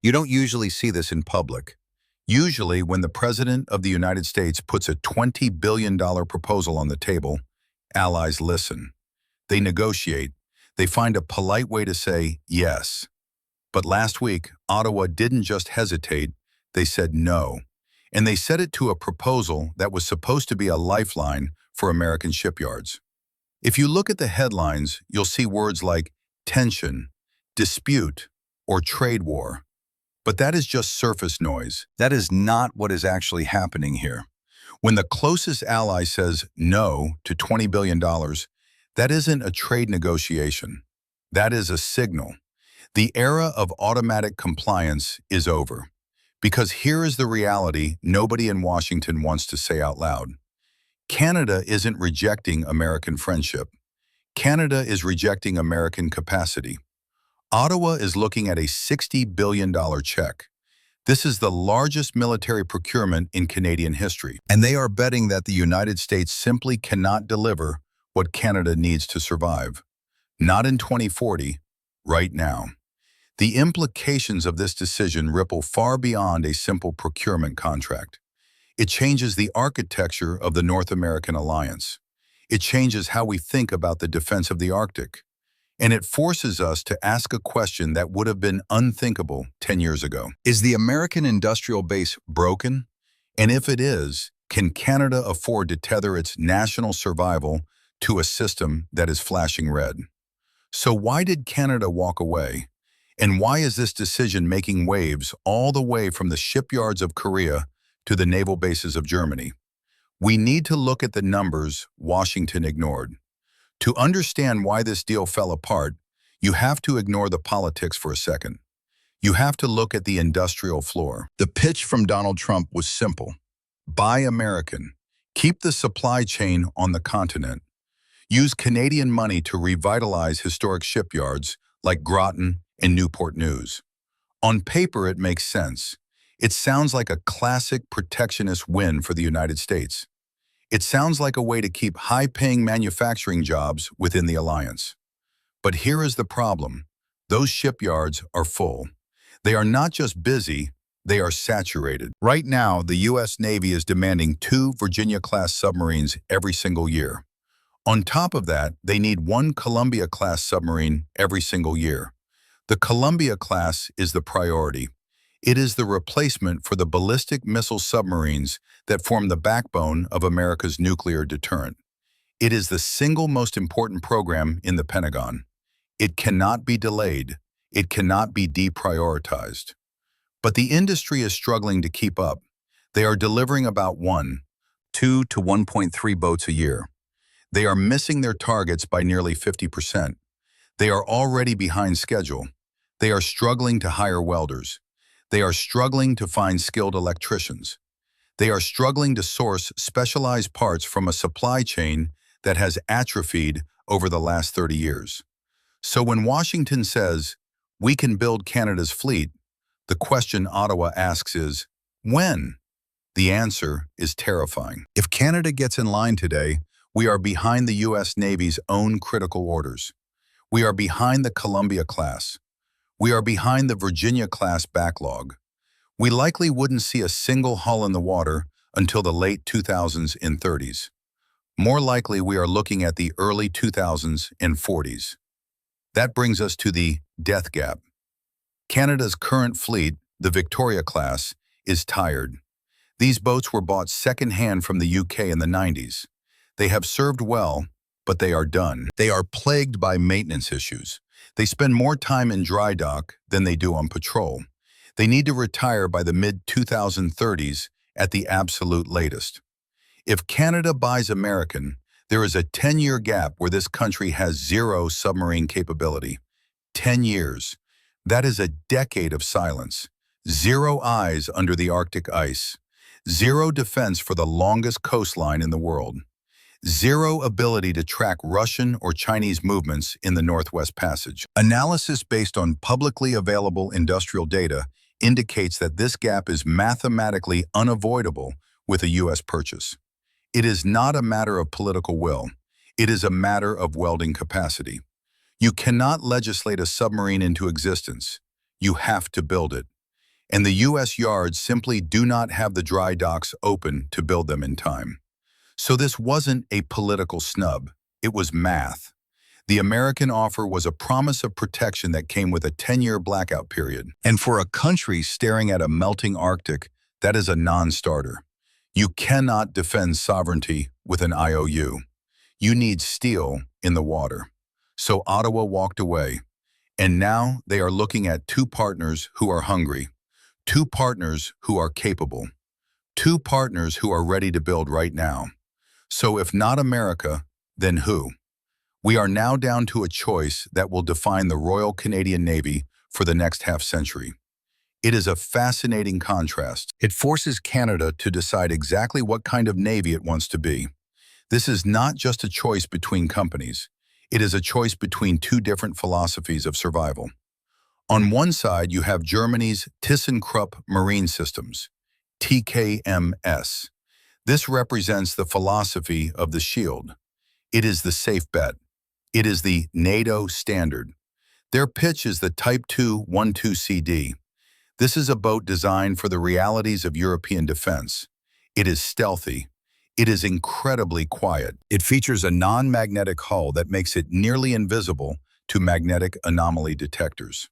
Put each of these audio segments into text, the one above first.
You don't usually see this in public. Usually, when the President of the United States puts a $20 billion proposal on the table, allies listen. They negotiate. They find a polite way to say yes. But last week, Ottawa didn't just hesitate, they said no. And they said it to a proposal that was supposed to be a lifeline for American shipyards. If you look at the headlines, you'll see words like tension, dispute, or trade war. But that is just surface noise. That is not what is actually happening here. When the closest ally says no to $20 billion, that isn't a trade negotiation. That is a signal. The era of automatic compliance is over. Because here is the reality nobody in Washington wants to say out loud. Canada isn't rejecting American friendship. Canada is rejecting American capacity. Ottawa is looking at a $60 billion check. This is the largest military procurement in Canadian history. And they are betting that the United States simply cannot deliver what Canada needs to survive. Not in 2040, right now. The implications of this decision ripple far beyond a simple procurement contract. It changes the architecture of the North American alliance. It changes how we think about the defense of the Arctic. And it forces us to ask a question that would have been unthinkable 10 years ago. Is the American industrial base broken? And if it is, can Canada afford to tether its national survival to a system that is flashing red? So why did Canada walk away? And why is this decision making waves all the way from the shipyards of Korea to the naval bases of Germany? We need to look at the numbers Washington ignored. To understand why this deal fell apart, you have to ignore the politics for a second. You have to look at the industrial floor. The pitch from Donald Trump was simple. Buy American. Keep the supply chain on the continent. Use Canadian money to revitalize historic shipyards like Groton and Newport News. On paper, it makes sense. It sounds like a classic protectionist win for the United States. It sounds like a way to keep high-paying manufacturing jobs within the alliance. But here is the problem. Those shipyards are full. They are not just busy, they are saturated. Right now, the U.S. Navy is demanding 2 Virginia-class submarines every single year. On top of that, they need 1 Columbia-class submarine every single year. The Columbia-class is the priority. It is the replacement for the ballistic missile submarines that form the backbone of America's nuclear deterrent. It is the single most important program in the Pentagon. It cannot be delayed. It cannot be deprioritized. But the industry is struggling to keep up. They are delivering about 2 to 1.3 boats a year. They are missing their targets by nearly 50%. They are already behind schedule. They are struggling to hire welders. They are struggling to find skilled electricians. They are struggling to source specialized parts from a supply chain that has atrophied over the last 30 years. So when Washington says, we can build Canada's fleet, the question Ottawa asks is, when? The answer is terrifying. If Canada gets in line today, we are behind the U.S. Navy's own critical orders. We are behind the Columbia-class. We are behind the Virginia-class backlog. We likely wouldn't see a single hull in the water until the late 2000s and 30s. More likely, we are looking at the early 2000s and 40s. That brings us to the death gap. Canada's current fleet, the Victoria-class, is tired. These boats were bought second-hand from the UK in the 90s. They have served well, but they are done. They are plagued by maintenance issues. They spend more time in dry dock than they do on patrol. They need to retire by the mid-2030s at the absolute latest. If Canada buys American, there is a 10-year gap where this country has 0 submarine capability. 10 years. That is a decade of silence. 0 eyes under the Arctic ice. 0 defense for the longest coastline in the world. 0 ability to track Russian or Chinese movements in the Northwest Passage. Analysis based on publicly available industrial data indicates that this gap is mathematically unavoidable with a U.S. purchase. It is not a matter of political will. It is a matter of welding capacity. You cannot legislate a submarine into existence. You have to build it. and the U.S. yards simply do not have the dry docks open to build them in time. So this wasn't a political snub, it was math. The American offer was a promise of protection that came with a 10-year blackout period. And for a country staring at a melting Arctic, that is a non-starter. You cannot defend sovereignty with an IOU. You need steel in the water. So Ottawa walked away. And now they are looking at two partners who are hungry, two partners who are capable, two partners who are ready to build right now. So if not America, then who? We are now down to a choice that will define the Royal Canadian Navy for the next half-century. It is a fascinating contrast. It forces Canada to decide exactly what kind of navy it wants to be. This is not just a choice between companies. It is a choice between two different philosophies of survival. On one side, you have Germany's ThyssenKrupp Marine Systems, TKMS. This represents the philosophy of the shield. It is the safe bet. It is the NATO standard. Their pitch is the Type 212CD. This is a boat designed for the realities of European defense. It is stealthy. It is incredibly quiet. It features a non-magnetic hull that makes it nearly invisible to magnetic anomaly detectors.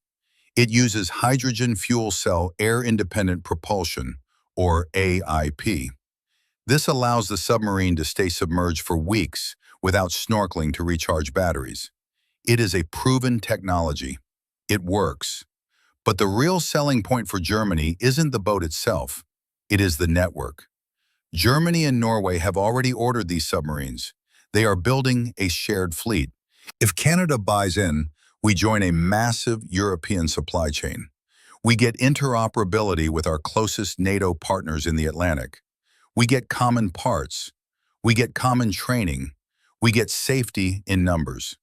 It uses hydrogen fuel cell air-independent propulsion, or AIP. This allows the submarine to stay submerged for weeks without snorkeling to recharge batteries. It is a proven technology. It works. But the real selling point for Germany isn't the boat itself. It is the network. Germany and Norway have already ordered these submarines. They are building a shared fleet. If Canada buys in, we join a massive European supply chain. We get interoperability with our closest NATO partners in the Atlantic. We get common parts. We get common training. We get safety in numbers.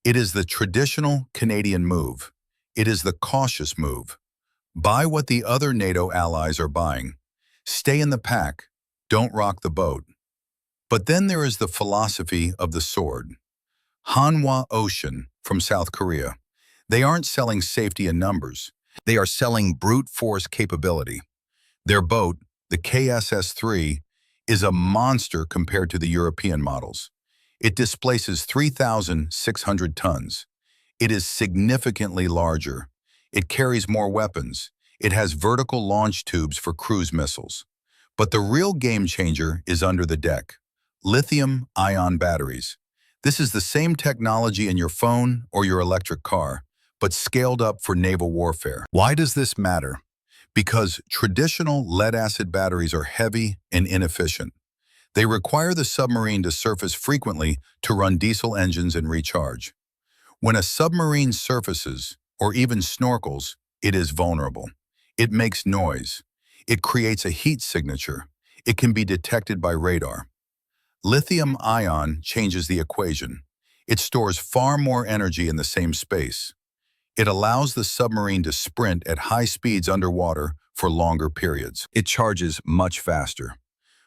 It is the traditional Canadian move. It is the cautious move. Buy what the other NATO allies are buying. Stay in the pack. Don't rock the boat. But then there is the philosophy of the sword. Hanwha Ocean from South Korea. They aren't selling safety in numbers. They are selling brute force capability. Their boat, the KSS-III, is a monster compared to the European models. It displaces 3,600 tons. It is significantly larger. It carries more weapons. It has vertical launch tubes for cruise missiles. But the real game changer is under the deck. Lithium-ion batteries. This is the same technology in your phone or your electric car, but scaled up for naval warfare. Why does this matter? Because traditional lead-acid batteries are heavy and inefficient. They require the submarine to surface frequently to run diesel engines and recharge. When a submarine surfaces, or even snorkels, it is vulnerable. It makes noise. It creates a heat signature. It can be detected by radar. Lithium-ion changes the equation. It stores far more energy in the same space. It allows the submarine to sprint at high speeds underwater for longer periods. It charges much faster.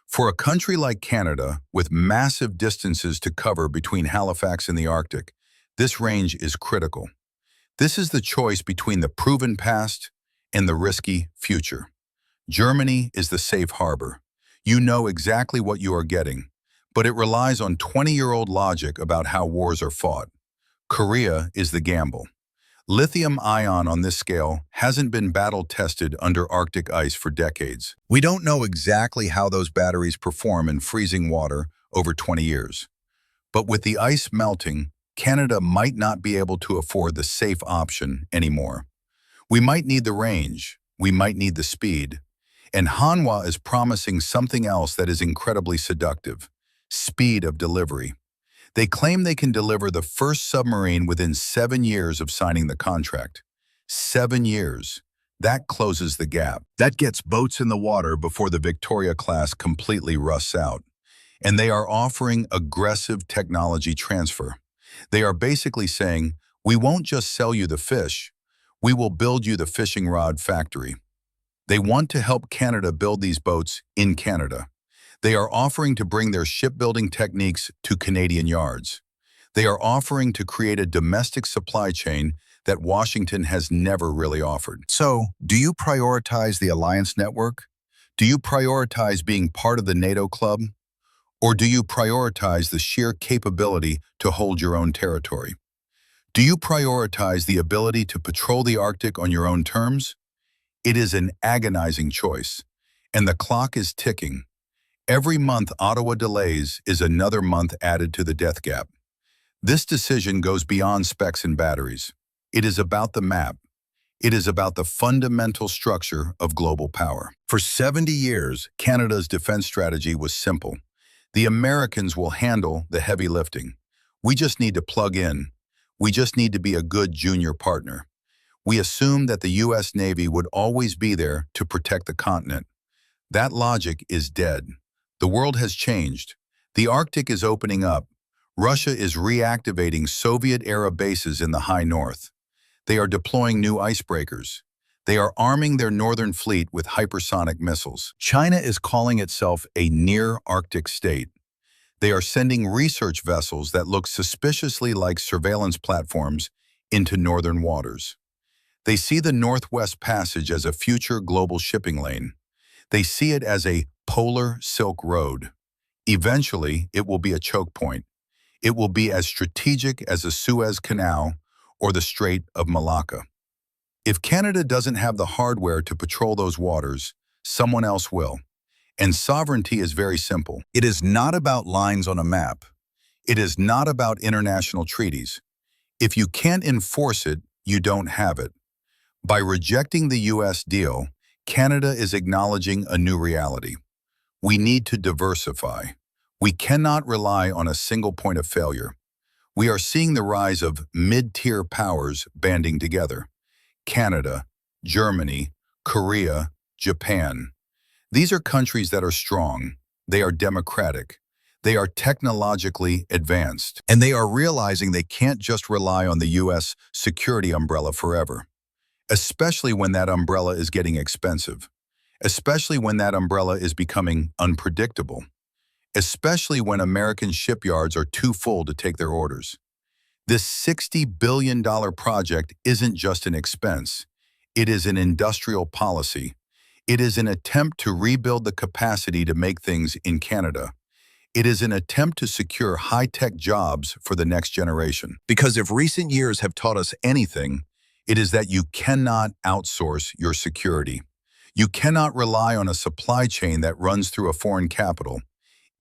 For a country like Canada, with massive distances to cover between Halifax and the Arctic, this range is critical. This is the choice between the proven past and the risky future. Germany is the safe harbor. You know exactly what you are getting, but it relies on 20-year-old logic about how wars are fought. Korea is the gamble. Lithium-ion on this scale hasn't been battle-tested under Arctic ice for decades. We don't know exactly how those batteries perform in freezing water over 20 years. But with the ice melting, Canada might not be able to afford the safe option anymore. We might need the range, we might need the speed, and Hanwha is promising something else that is incredibly seductive: speed of delivery. They claim they can deliver the first submarine within 7 years of signing the contract. 7 years. That closes the gap. That gets boats in the water before the Victoria class completely rusts out. And they are offering aggressive technology transfer. They are basically saying, we won't just sell you the fish, we will build you the fishing rod factory. They want to help Canada build these boats in Canada. They are offering to bring their shipbuilding techniques to Canadian yards. They are offering to create a domestic supply chain that Washington has never really offered. So, do you prioritize the alliance network? Do you prioritize being part of the NATO club? Or do you prioritize the sheer capability to hold your own territory? Do you prioritize the ability to patrol the Arctic on your own terms? It is an agonizing choice, and the clock is ticking. Every month Ottawa delays is another month added to the death gap. This decision goes beyond specs and batteries. It is about the map. It is about the fundamental structure of global power. For 70 years, Canada's defense strategy was simple. The Americans will handle the heavy lifting. We just need to plug in. We just need to be a good junior partner. We assumed that the U.S. Navy would always be there to protect the continent. That logic is dead. The world has changed. The Arctic is opening up. Russia is reactivating Soviet-era bases in the high north. They are deploying new icebreakers. They are arming their northern fleet with hypersonic missiles. China is calling itself a near-Arctic state. They are sending research vessels that look suspiciously like surveillance platforms into northern waters. They see the Northwest Passage as a future global shipping lane. They see it as a polar Silk Road. Eventually, it will be a choke point. It will be as strategic as the Suez Canal or the Strait of Malacca. If Canada doesn't have the hardware to patrol those waters, someone else will. And sovereignty is very simple. It is not about lines on a map. It is not about international treaties. If you can't enforce it, you don't have it. By rejecting the U.S. deal, Canada is acknowledging a new reality. We need to diversify. We cannot rely on a single point of failure. We are seeing the rise of mid-tier powers banding together. Canada, Germany, Korea, Japan. These are countries that are strong. They are democratic. They are technologically advanced. And they are realizing they can't just rely on the U.S. security umbrella forever. Especially when that umbrella is getting expensive. Especially when that umbrella is becoming unpredictable. Especially when American shipyards are too full to take their orders. This $60 billion project isn't just an expense. It is an industrial policy. It is an attempt to rebuild the capacity to make things in Canada. It is an attempt to secure high-tech jobs for the next generation. Because if recent years have taught us anything, it is that you cannot outsource your security. You cannot rely on a supply chain that runs through a foreign capital,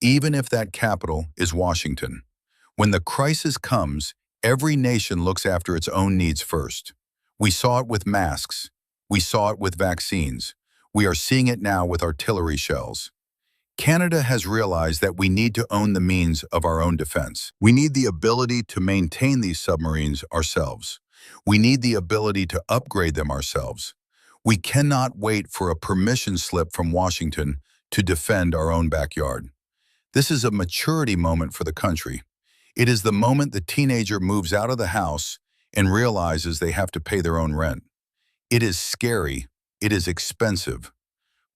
even if that capital is Washington. When the crisis comes, every nation looks after its own needs first. We saw it with masks. We saw it with vaccines. We are seeing it now with artillery shells. Canada has realized that we need to own the means of our own defense. We need the ability to maintain these submarines ourselves. We need the ability to upgrade them ourselves. We cannot wait for a permission slip from Washington to defend our own backyard. This is a maturity moment for the country. It is the moment the teenager moves out of the house and realizes they have to pay their own rent. It is scary, it is expensive,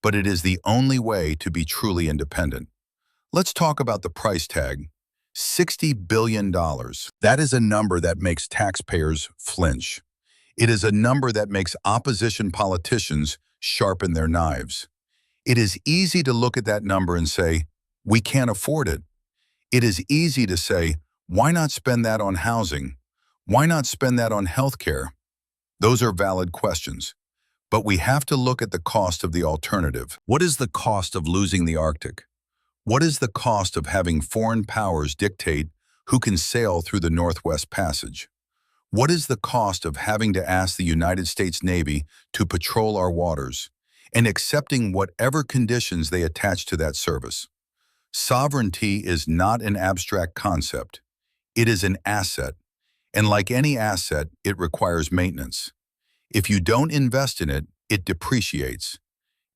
but it is the only way to be truly independent. Let's talk about the price tag. $60 billion. That is a number that makes taxpayers flinch. It is a number that makes opposition politicians sharpen their knives. It is easy to look at that number and say, we can't afford it. It is easy to say, why not spend that on housing? Why not spend that on healthcare? Those are valid questions. But we have to look at the cost of the alternative. What is the cost of losing the Arctic? What is the cost of having foreign powers dictate who can sail through the Northwest Passage? What is the cost of having to ask the United States Navy to patrol our waters and accepting whatever conditions they attach to that service? Sovereignty is not an abstract concept. It is an asset. And like any asset, it requires maintenance. If you don't invest in it, it depreciates.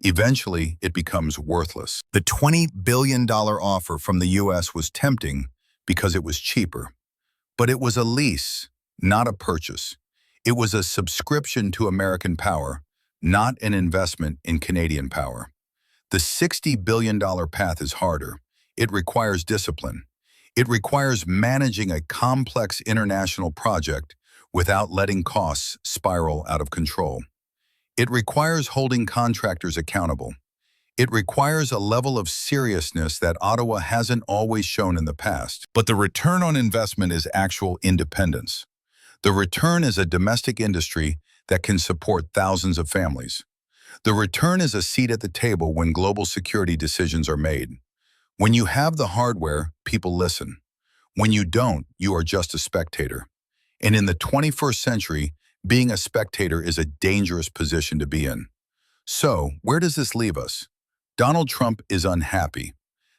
Eventually, it becomes worthless. The $20 billion offer from the U.S. was tempting because it was cheaper. But it was a lease, not a purchase. It was a subscription to American power, not an investment in Canadian power. The $60 billion path is harder. It requires discipline. It requires managing a complex international project without letting costs spiral out of control. It requires holding contractors accountable. It requires a level of seriousness that Ottawa hasn't always shown in the past. But the return on investment is actual independence. The return is a domestic industry that can support thousands of families. The return is a seat at the table when global security decisions are made. When you have the hardware, people listen. When you don't, you are just a spectator. And in the 21st century, being a spectator is a dangerous position to be in. So, where does this leave us? Donald Trump is unhappy.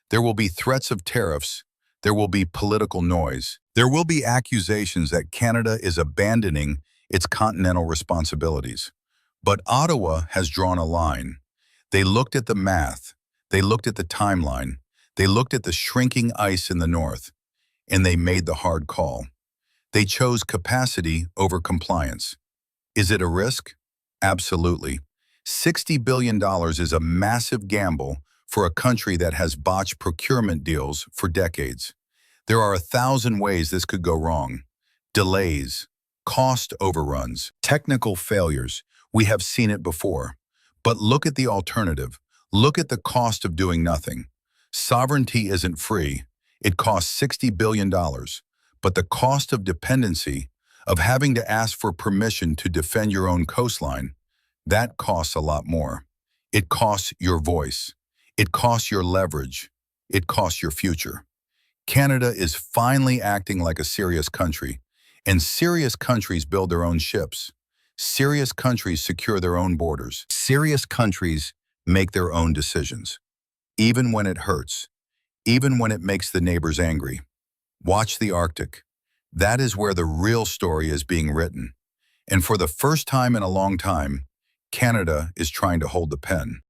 There will be threats of tariffs. There will be political noise. There will be accusations that Canada is abandoning its continental responsibilities. But Ottawa has drawn a line. They looked at the math. They looked at the timeline. They looked at the shrinking ice in the north. And they made the hard call. They chose capacity over compliance. Is it a risk? Absolutely. $60 billion is a massive gamble for a country that has botched procurement deals for decades. There are 1,000 ways this could go wrong. Delays, cost overruns, technical failures. We have seen it before. But look at the alternative. Look at the cost of doing nothing. Sovereignty isn't free. It costs $60 billion. But the cost of dependency, of having to ask for permission to defend your own coastline, that costs a lot more. It costs your voice. It costs your leverage. It costs your future. Canada is finally acting like a serious country, and serious countries build their own ships. Serious countries secure their own borders. Serious countries make their own decisions, even when it hurts, even when it makes the neighbors angry. Watch the Arctic. That is where the real story is being written. And for the first time in a long time, Canada is trying to hold the pen.